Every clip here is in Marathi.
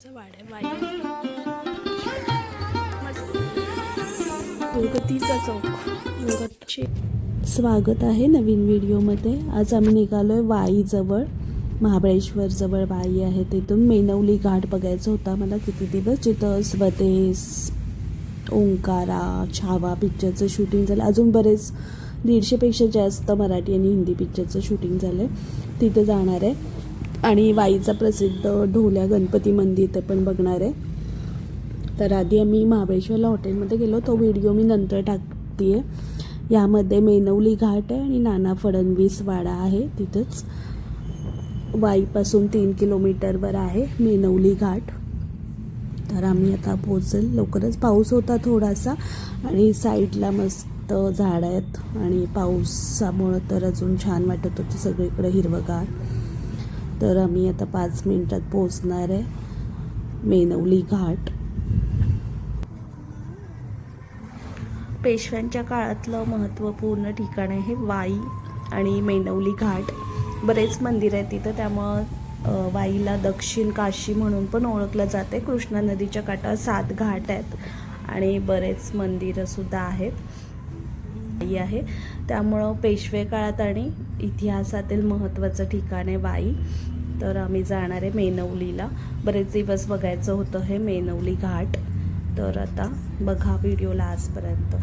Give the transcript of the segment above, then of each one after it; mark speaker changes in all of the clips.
Speaker 1: पेशव्यांचा वाडा प्रगतीचा चौक स्वागत आहे नवीन व्हिडिओमध्ये। आज आम्ही निघालोय वाईजवळ, महाबळेश्वरजवळ वाई आहे, तिथून मेनवली घाट बघायचा होता मला किती दिवस, जिथं स्वदेश, ओंकारा, छावा पिक्चरचं शूटिंग झालं। अजून बरेच 150पेक्षा जास्त मराठी आणि हिंदी पिक्चरचं शूटिंग झालं आहे। तिथं जाणार आहे आणि वाईचा प्रसिद्ध ढोल्या गणपती मंदिर ते पण बघणार आहे। तर आधी आम्ही महाबळेश्वरला हॉटेलमध्ये गेलो, तो व्हिडिओ मी नंतर टाकते आहे। यामध्ये मेनवली घाट आहे आणि नाना फडणवीस वाडा आहे, तिथंच वाईपासून 3 किलोमीटरवर आहे मेनवली घाट। तर आम्ही आता पोहोचेल लवकरच। पाऊस होता थोडासा आणि साईडला मस्त झाड आहेत आणि पावसामुळं तर अजून छान वाटत होतं सगळीकडे हिरवगार। तर आम्ही आता 5 मिनिटात पोहोचणार आहे मेनवली घाट। पेशव्यांच्या काळातलं महत्त्वपूर्ण ठिकाण आहे वाई आणि मेनवली घाट। बरेच मंदिर आहेत तिथं, त्यामुळं वाईला दक्षिण काशी म्हणून पण ओळखलं जाते। कृष्णा नदीच्या काठावर 7 घाट आहेत आणि बरेच मंदिरंसुद्धा आहेत आहे, त्यामुळं पेशवे काळात आणि इतिहासातील महत्त्वाचं ठिकाण आहे वाई। तर आम्ही जाणार आहे मेनवलीला, बरेच दिवस बघायचं होतं हे मेनवली घाट। तर आता बघा व्हिडिओला आजपर्यंत।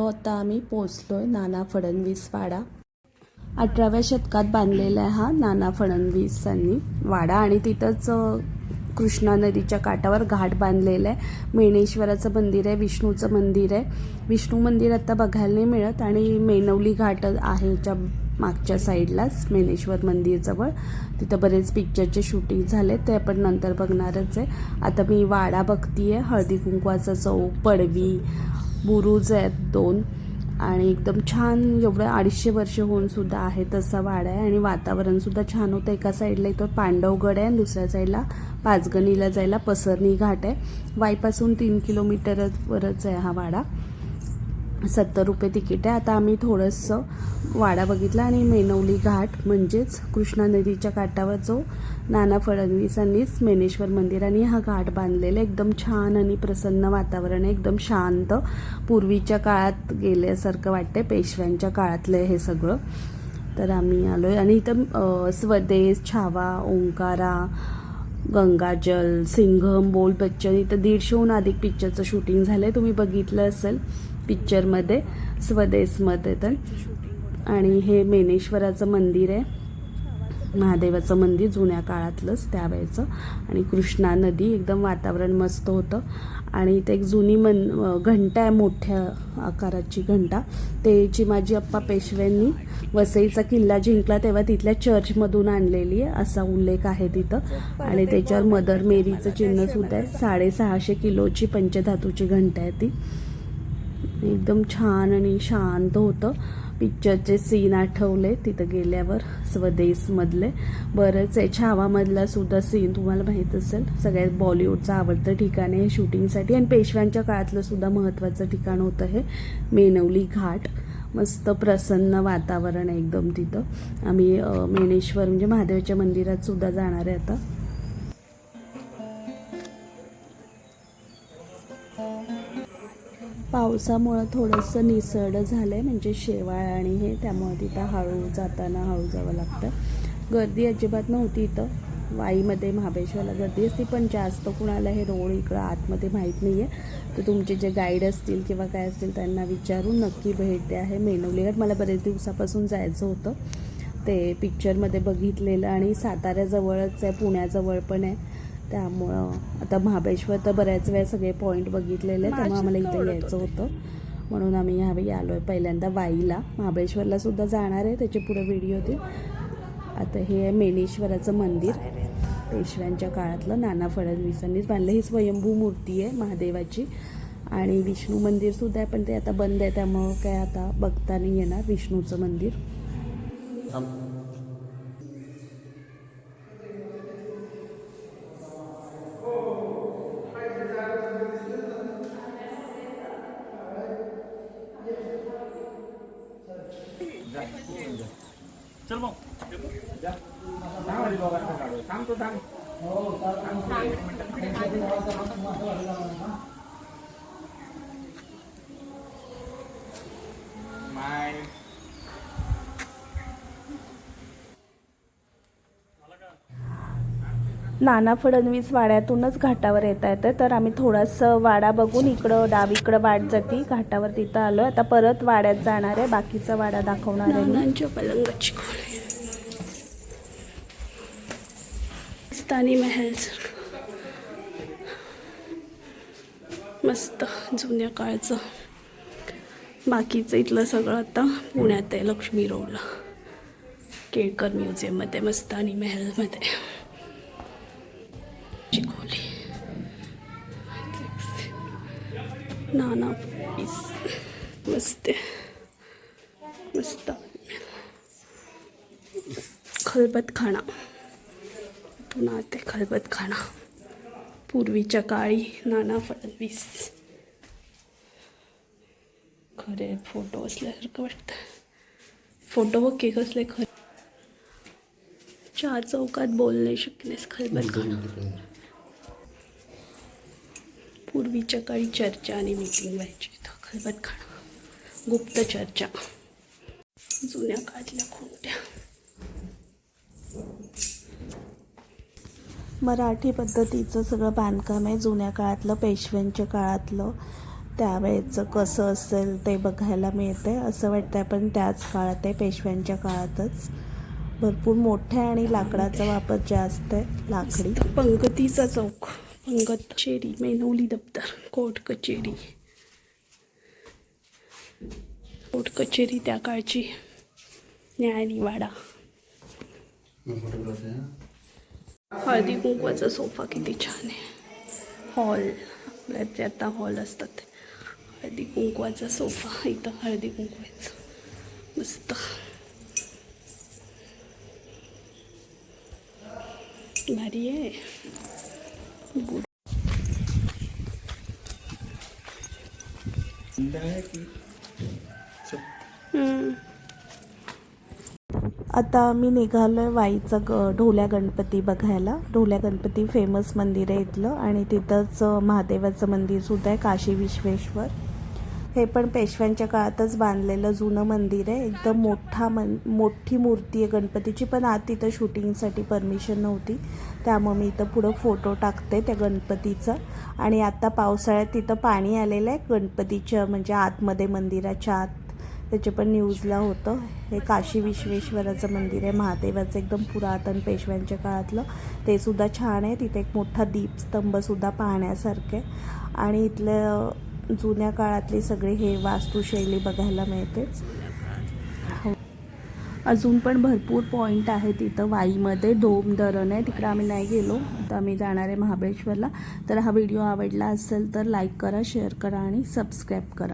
Speaker 1: आता आम्ही पोचलोय नाना फडणवीस वाडा। 18व्या शतकात बांधलेला आहे हा नाना फडणवीसांनी वाडा आणि तिथंच कृष्णा नदीच्या काठावर घाट बांधलेला आहे। मेणेश्वराचं मंदिर आहे, विष्णूचं मंदिर आहे। विष्णू मंदिर आता बघायला नाही मिळत आणि मेनवली घाट आहे ज्या मागच्या साईडलाच मेणेश्वर मंदिरजवळ, तिथं बरेच पिक्चरचे शूटिंग झाले, ते आपण नंतर बघणारच आहे। आता मी वाडा बघतीये, हळदी कुंकवाचा चौक, पडवी, बुरुज आहेत 2 आणि एकदम छान, एवढं 250 वर्ष होऊन सुद्धा आहे तसा वाडा आहे आणि वातावरणसुद्धा छान होतं। एका साईडला इथं पांडवगड आहे आणि दुसऱ्या साईडला पाचगणीला जायला पसरणी घाट आहे। वाईपासून 3 किलोमीटरवरच आहे हा वाडा। 70 रुपये तिकीट आहे। आता आम्ही थोडंसं वाडा बघितला आणि मेनवली घाट म्हणजेच कृष्णा नदीच्या काठावर जो नाना फडणवीसांनीच मेणेश्वर मंदिर आणि हा घाट बांधलेला, एकदम छान आणि प्रसन्न वातावरण आहे, एकदम शांत, पूर्वीच्या काळात गेल्यासारखं वाटते, पेशव्यांच्या काळातलं हे सगळं। तर आम्ही आलोय आणि इथं स्वदेश, छावा, ओंकारा, गंगाजल, सिंघम, बोल बच्चन, इथं 150हून अधिक पिक्चरचं शूटिंग झालं आहे, तुम्ही बघितलं असेल पिक्चरमध्ये, स्वदेशमध्ये तर। आणि हे मेणेश्वराचं मंदिर आहे, महादेवाचं मंदिर जुन्या काळातलंच त्यावेळेचं, आणि कृष्णा नदी, एकदम वातावरण मस्त होतं। आणि इथे एक जुनी घंटा आहे, मोठ्या आकाराची घंटा, ते चिमाजी अप्पा पेशव्यांनी वसईचा किल्ला जिंकला तेव्हा तिथल्या चर्चमधून आणलेली आहे असा उल्लेख आहे तिथं। आणि त्याच्यावर मदर मेरीचं चिन्हसुद्धा आहे। 650 किलोची पंचधातूची घंटा आहे ती, एकदम छान आणि शांत होतं। पिक्चरचे सीन आठवले तिथं गेल्यावर, स्वदेशमधले बरंच आहे, छावामधला सुद्धा सीन तुम्हाला माहीत असेल, सगळ्यात बॉलिवूडचं आवडतं ठिकाण आहे शूटिंगसाठी आणि पेशव्यांच्या काळातलं सुद्धा महत्त्वाचं ठिकाण होतं हे मेनवली घाट। मस्त प्रसन्न वातावरण आहे एकदम तिथं। आम्ही मेणेश्वर म्हणजे महादेवाच्या मंदिरात सुद्धा जाणार आहे आता। पावसामुळं थोडंसं निसरडं झालं आहे, म्हणजे शेवाळ आणि हे, त्यामुळे तिथं हळू जाताना हळू जावं लागतं। गर्दी अजिबात नव्हती इथं वाईमध्ये, महाबळेश्वरला गर्दी असते पण जास्त कुणाला हे रोड इकडं आतमध्ये माहीत नाही आहे, तर तुमचे जे गाईड असतील किंवा काय असतील त्यांना विचारून नक्की भेट द्या हे मेनवली घाट। मला बरेच दिवसापासून जायचं होतं, ते पिक्चरमध्ये बघितलेलं आणि साताऱ्याजवळच आहे, पुण्याजवळ पण आहे, त्यामुळं आता महाबळेश्वर तर बऱ्याच वेळा सगळे पॉईंट बघितलेले, त्यामुळे आम्हाला इथे यायचं होतं म्हणून आम्ही ह्यावेळी आलो आहे पहिल्यांदा वाईला. महाबळेश्वरला सुद्धा जाणार आहे, त्याचे पुढे व्हिडिओ देईल. आता हे आहे मेनेश्वराचं मंदिर, पेशव्यांच्या काळातलं नाना फडणवीसांनीच बांधलं. ही स्वयंभू मूर्ती आहे महादेवाची. आणि विष्णू मंदिरसुद्धा आहे, पण ते आता बंद आहे, त्यामुळं काय आता बघता नाही येणार विष्णूचं मंदिर.
Speaker 2: चल मग
Speaker 1: नाना फडणवीस वाड्यातूनच घाटावर येता येतं, तर आम्ही थोडंसं वाडा बघून इकडं डावीकडं वाट जाती घाटावर तिथं आलो. आता परत वाड्यात जाणार आहे, बाकीचा वाडा दाखवणार आहे. नानांच्या पलंगाची खोली, स्थानी महल मस्त जुन्या काळचं. बाकीचं इथलं सगळं आता पुण्यात आहे, लक्ष्मी रोडला केळकर म्युझियममध्ये मस्तानी महलमध्ये. खोली नाना मस्त मस्त. खलबतखाना तू ते खलबतखाना पूर्वीच्या काळी नाना फडणवीस. खरे फोटो असल्यासारखं वाटतं. फोटो बघ के कसले खरे. चार चौकात बोलणे शिकण्यास खलबतखाना. पूर्वीच्या काळी चर्चा आणि मीटिंग व्हायची इथं खलबतखाना. गुप्त चर्चा, जुन्या काळातल्या खुंट्या. मराठी पद्धतीचं सगळं बांधकाम आहे, जुन्या काळातलं, पेशव्यांच्या काळातलं. त्यावेळेचं कसं असेल ते बघायला मिळते. असं वाटतं पण त्याच काळात आहे, पेशव्यांच्या काळातच. भरपूर मोठे आणि लाकडाचा वापर जास्त आहे, लाकडी. पंगतीचा चौक, पंगत कचेरी, मेनवली दप्तर, कोर्ट कचेरी. कोर्ट कचेरी त्या काळची. न्यायनिवाडा. हळदी कुंकवाचा सोफा किती छान आहे. हॉल, आपल्यात आता हॉल असतात. हळदी कुंकवाचा सोफा, इथं हळदी कुंकवाचं मस्त. भारी आहे. आता आम्ही निघालोय वाईचा ढोल्या गणपती बघायला. ढोल्या गणपती फेमस मंदिर आहे इथलं, आणि तिथंच महादेवाचं मंदिर सुद्धा आहे, काशी विश्वेश्वर. हे पण पेशव्यांच्या काळातच बांधलेलं जुनं मंदिर आहे. एकदम मोठी मूर्ती आहे गणपतीची, पण आत तिथं शूटिंगसाठी परमिशन नव्हती, त्यामुळे मी इथं पुढं फोटो टाकते त्या गणपतीचा. आणि आता पावसाळ्यात तिथं पाणी आलेलं आहे गणपतीच्या, म्हणजे आतमध्ये मंदिराच्या आत, त्याचे पण न्यूजला होतं. हे काशी विश्वेश्वराचं मंदिर आहे, महादेवाचं, एकदम पुरातन पेशव्यांच्या काळातलं. ते सुद्धा छान आहे. तिथे एक मोठा दीपस्तंभसुद्धा पाहण्यासारखे. आणि इथल्या जुन्या काळातली सगळी हे वास्तुशैली बघायला मिळते. अजून पण भरपूर पॉईंट आहे तिथं वाईमध्ये. डोम धरण आहे, तिकडं आम्ही नाही गेलो. तर आम्ही जाणार आहे महाबळेश्वरला. तर हा व्हिडिओ आवडला असेल तर लाईक करा, शेअर करा आणि सबस्क्राईब करा.